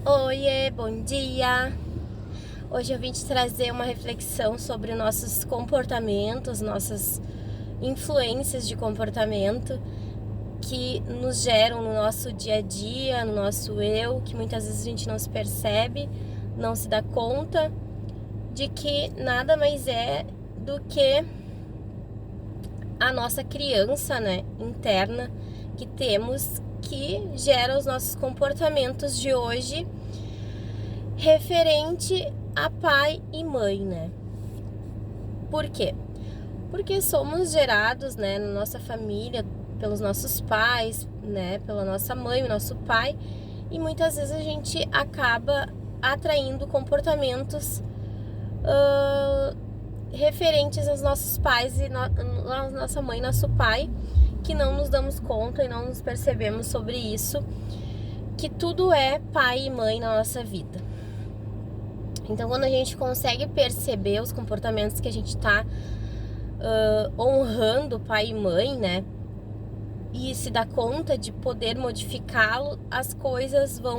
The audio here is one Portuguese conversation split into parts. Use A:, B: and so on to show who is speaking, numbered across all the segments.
A: Oiê, bom dia! Hoje eu vim te trazer uma reflexão sobre nossos comportamentos, nossas influências de comportamento que nos geram no nosso dia a dia, no nosso eu, que muitas vezes a gente não se percebe, não se dá conta de que nada mais é do que a nossa criança, né, interna que temos, que gera os nossos comportamentos de hoje referente a pai e mãe, né? Por quê? Porque somos gerados, né, na nossa família pelos nossos pais, né, pela nossa mãe, o nosso pai, e muitas vezes a gente acaba atraindo comportamentos referentes aos nossos pais e nossa mãe, nosso pai, que não nos damos conta e não nos percebemos sobre isso, que tudo é pai e mãe na nossa vida. Então, quando a gente consegue perceber os comportamentos que a gente tá honrando pai e mãe, né, e se dá conta de poder modificá-lo, as coisas vão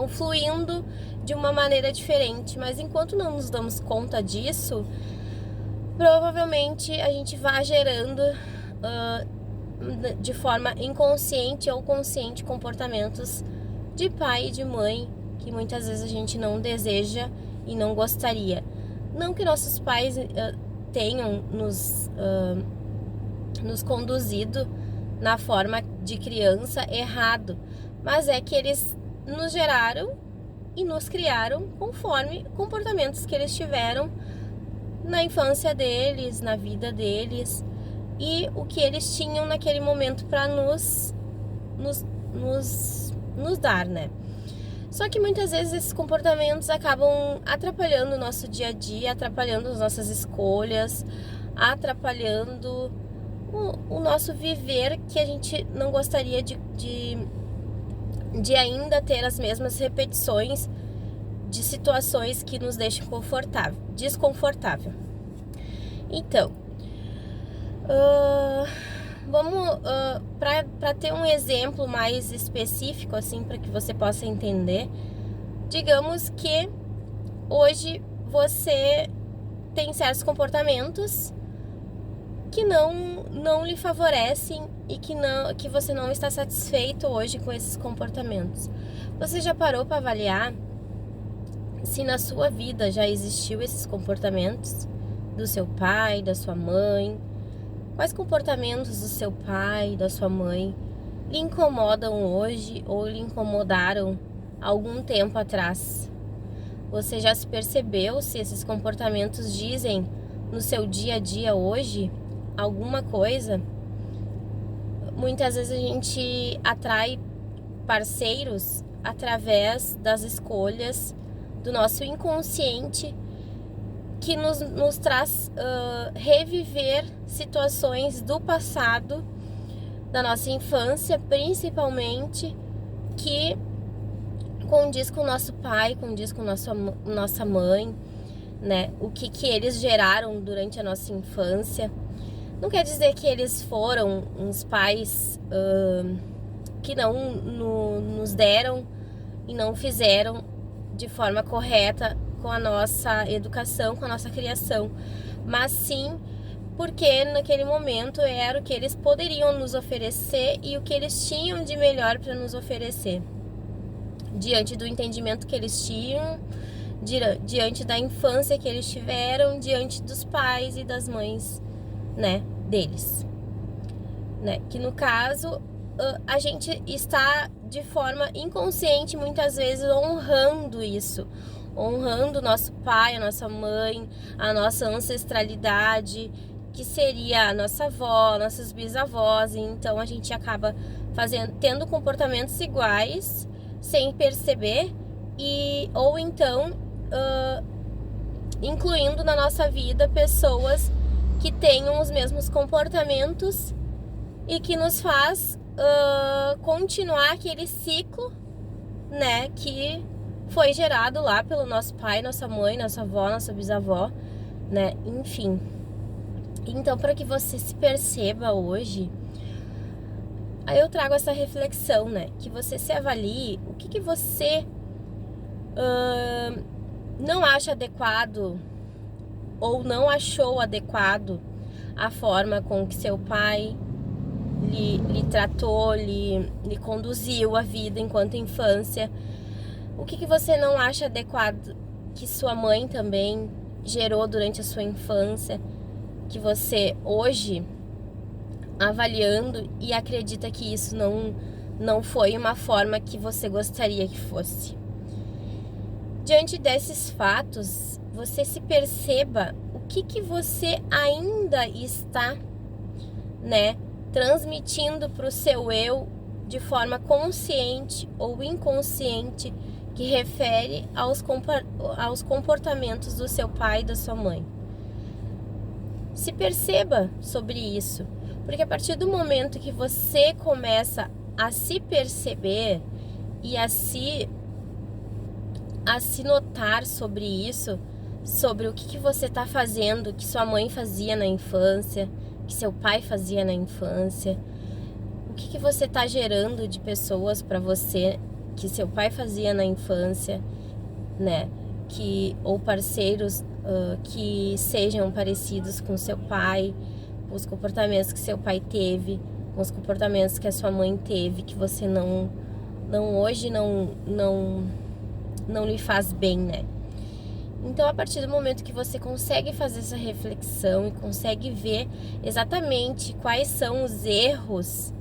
A: fluindo de uma maneira diferente. Mas enquanto não nos damos conta disso, provavelmente a gente vai gerando de forma inconsciente ou consciente comportamentos de pai e de mãe que muitas vezes a gente não deseja e não gostaria. Não que nossos pais tenham nos conduzido na forma de criança errado, mas é que eles nos geraram e nos criaram conforme comportamentos que eles tiveram na infância deles, na vida deles, e o que eles tinham naquele momento para nos dar, né? Só que muitas vezes esses comportamentos acabam atrapalhando o nosso dia a dia, atrapalhando as nossas escolhas, atrapalhando o nosso viver, que a gente não gostaria de ainda ter as mesmas repetições de situações que nos deixam desconfortável. Então, vamos para ter um exemplo mais específico, assim, para que você possa entender. Digamos que hoje você tem certos comportamentos que não lhe favorecem e que você não está satisfeito hoje com esses comportamentos. Você já parou para avaliar se na sua vida já existiu esses comportamentos do seu pai, da sua mãe? Quais comportamentos do seu pai, da sua mãe lhe incomodam hoje ou lhe incomodaram algum tempo atrás? Você já se percebeu se esses comportamentos dizem no seu dia a dia hoje alguma coisa? Muitas vezes a gente atrai parceiros através das escolhas do nosso inconsciente, que nos traz reviver situações do passado, da nossa infância principalmente, que condiz com o nosso pai, condiz com nossa mãe, né? O que eles geraram durante a nossa infância. Não quer dizer que eles foram uns pais que não nos deram e não fizeram de forma correta com a nossa educação, com a nossa criação, mas sim porque naquele momento era o que eles poderiam nos oferecer e o que eles tinham de melhor para nos oferecer, diante do entendimento que eles tinham, diante da infância que eles tiveram, diante dos pais e das mães, né, deles, né? Que no caso a gente está de forma inconsciente muitas vezes honrando isso, honrando o nosso pai, a nossa mãe, a nossa ancestralidade, que seria a nossa avó, nossos bisavós. E então a gente acaba tendo comportamentos iguais sem perceber, ou então incluindo na nossa vida pessoas que tenham os mesmos comportamentos e que nos faz continuar aquele ciclo, né, que foi gerado lá pelo nosso pai, nossa mãe, nossa avó, nossa bisavó, né, enfim. Então, para que você se perceba hoje, Aí eu trago essa reflexão, né? Que você se avalie o que você não acha adequado ou não achou adequado a forma com que seu pai lhe tratou, lhe conduziu a vida enquanto infância. O que você não acha adequado que sua mãe também gerou durante a sua infância, que você hoje, avaliando, e acredita que isso não foi uma forma que você gostaria que fosse. Diante desses fatos, você se perceba o que você ainda está, né, transmitindo para o seu eu de forma consciente ou inconsciente, que refere aos comportamentos do seu pai e da sua mãe. Se perceba sobre isso, porque a partir do momento que você começa a se perceber e a se notar sobre isso, sobre o que você está fazendo, que sua mãe fazia na infância, que seu pai fazia na infância, o que você está gerando de pessoas para você que seu pai fazia na infância, né? Ou parceiros que sejam parecidos com seu pai, os comportamentos que seu pai teve, os comportamentos que a sua mãe teve, que você hoje não lhe faz bem, né? Então, a partir do momento que você consegue fazer essa reflexão e consegue ver exatamente quais são os erros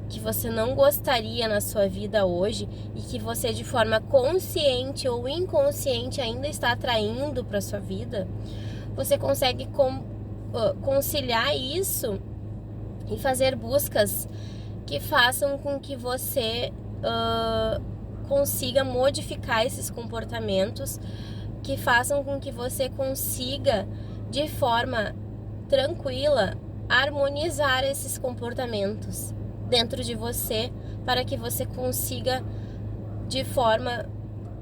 A: que você não gostaria na sua vida hoje e que você, de forma consciente ou inconsciente, ainda está atraindo para sua vida, você consegue conciliar isso e fazer buscas que façam com que você consiga modificar esses comportamentos, que façam com que você consiga, de forma tranquila, harmonizar esses comportamentos dentro de você, para que você consiga, de forma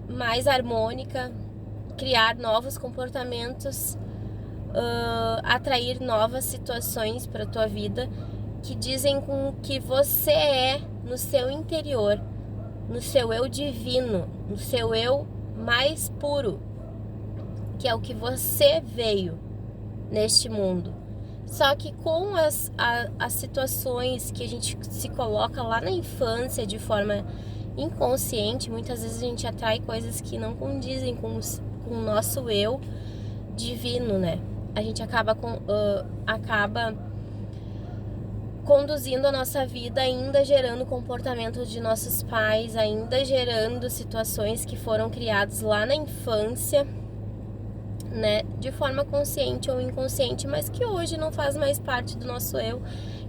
A: mais harmônica, criar novos comportamentos, atrair novas situações para a tua vida que dizem com que você é no seu interior, no seu eu divino, no seu eu mais puro, que é o que você veio neste mundo. Só que com as situações que a gente se coloca lá na infância de forma inconsciente, muitas vezes a gente atrai coisas que não condizem com o nosso eu divino, né? A gente acaba conduzindo a nossa vida, ainda gerando comportamento de nossos pais, ainda gerando situações que foram criadas lá na infância, né, de forma consciente ou inconsciente, mas que hoje não faz mais parte do nosso eu,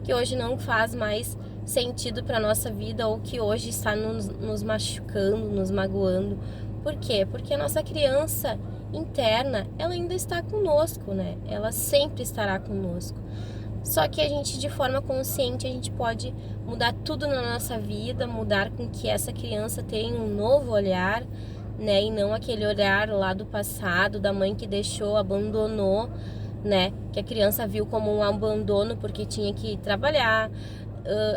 A: que hoje não faz mais sentido para nossa vida, ou que hoje está nos machucando, nos magoando. Por quê? Porque a nossa criança interna, ela ainda está conosco, né? Ela sempre estará conosco. Só que a gente, de forma consciente, a gente pode mudar tudo na nossa vida, mudar com que essa criança tenha um novo olhar, né? E não aquele olhar lá do passado, da mãe que deixou, abandonou, né? Que a criança viu como um abandono porque tinha que trabalhar.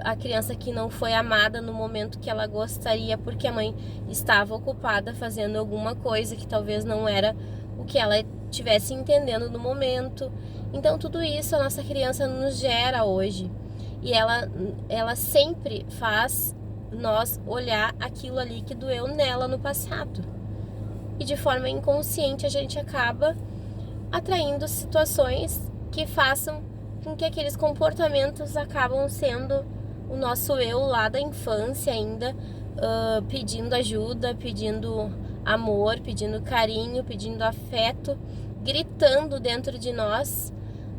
A: A criança que não foi amada no momento que ela gostaria, porque a mãe estava ocupada fazendo alguma coisa que talvez não era o que ela estivesse entendendo no momento. Então tudo isso a nossa criança nos gera hoje, e ela sempre faz nós olhar aquilo ali que doeu nela no passado, e de forma inconsciente a gente acaba atraindo situações que façam com que aqueles comportamentos acabam sendo o nosso eu lá da infância ainda, pedindo ajuda, pedindo amor, pedindo carinho, pedindo afeto, gritando dentro de nós,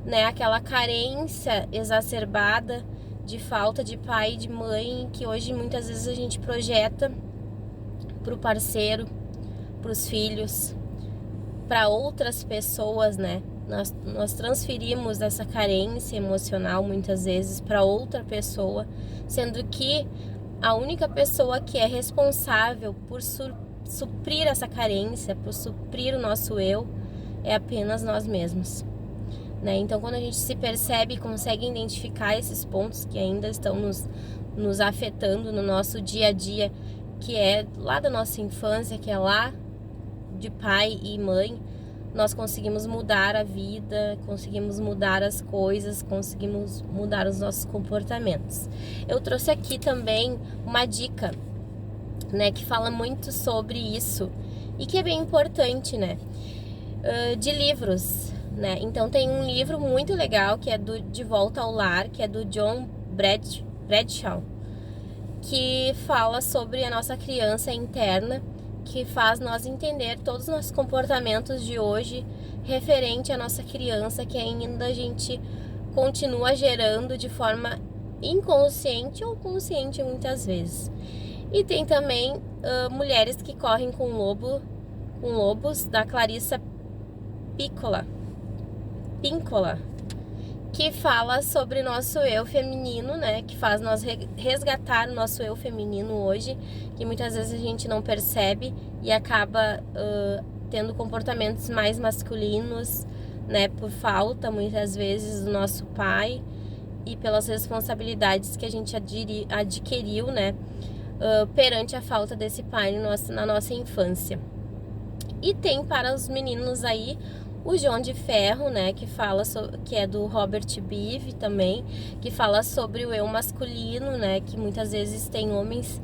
A: né? Aquela carência exacerbada de falta de pai e de mãe, que hoje muitas vezes a gente projeta para o parceiro, para os filhos, para outras pessoas, né? Nós transferimos essa carência emocional muitas vezes para outra pessoa, sendo que a única pessoa que é responsável por suprir essa carência, por suprir o nosso eu, é apenas nós mesmos, né? Então, quando a gente se percebe e consegue identificar esses pontos que ainda estão nos afetando no nosso dia a dia, que é lá da nossa infância, que é lá de pai e mãe, nós conseguimos mudar a vida, conseguimos mudar as coisas, conseguimos mudar os nossos comportamentos. Eu trouxe aqui também uma dica, né, que fala muito sobre isso e que é bem importante, né, de livros, né. Então tem um livro muito legal que é do De Volta ao Lar, que é do John Bradshaw, que fala sobre a nossa criança interna, que faz nós entender todos os nossos comportamentos de hoje referente à nossa criança, que ainda a gente continua gerando de forma inconsciente ou consciente muitas vezes. E tem também Mulheres que Correm com Lobos, da Clarissa Pinkola, que fala sobre nosso eu feminino, né? Que faz nós resgatar o nosso eu feminino hoje, que muitas vezes a gente não percebe e acaba tendo comportamentos mais masculinos, né? Por falta, muitas vezes, do nosso pai e pelas responsabilidades que a gente adquiriu, né? Perante a falta desse pai na nossa infância. E tem para os meninos aí o João de Ferro, né, que é do Robert Beeve também, que fala sobre o eu masculino, né, que muitas vezes tem homens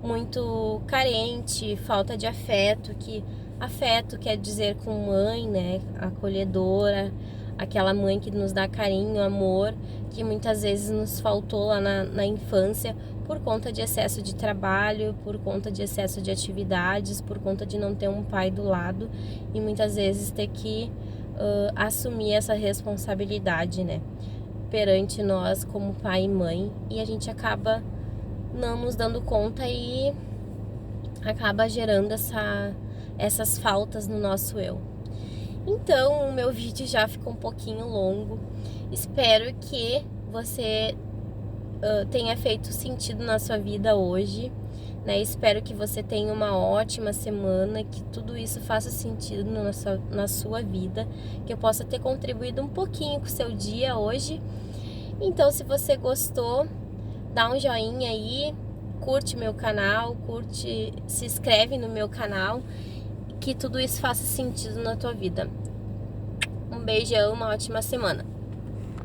A: muito carente, falta de afeto, que afeto quer dizer com mãe, né, acolhedora, aquela mãe que nos dá carinho, amor, que muitas vezes nos faltou lá na infância por conta de excesso de trabalho, por conta de excesso de atividades, por conta de não ter um pai do lado e muitas vezes ter que assumir essa responsabilidade, né, perante nós como pai e mãe, e a gente acaba não nos dando conta e acaba gerando essas faltas no nosso eu. Então, o meu vídeo já ficou um pouquinho longo. Espero que você tenha feito sentido na sua vida hoje, né? Espero que você tenha uma ótima semana, que tudo isso faça sentido na sua vida, que eu possa ter contribuído um pouquinho com o seu dia hoje. Então, se você gostou, dá um joinha aí, curte meu canal, se inscreve no meu canal, que tudo isso faça sentido na tua vida. Um beijão, uma ótima semana.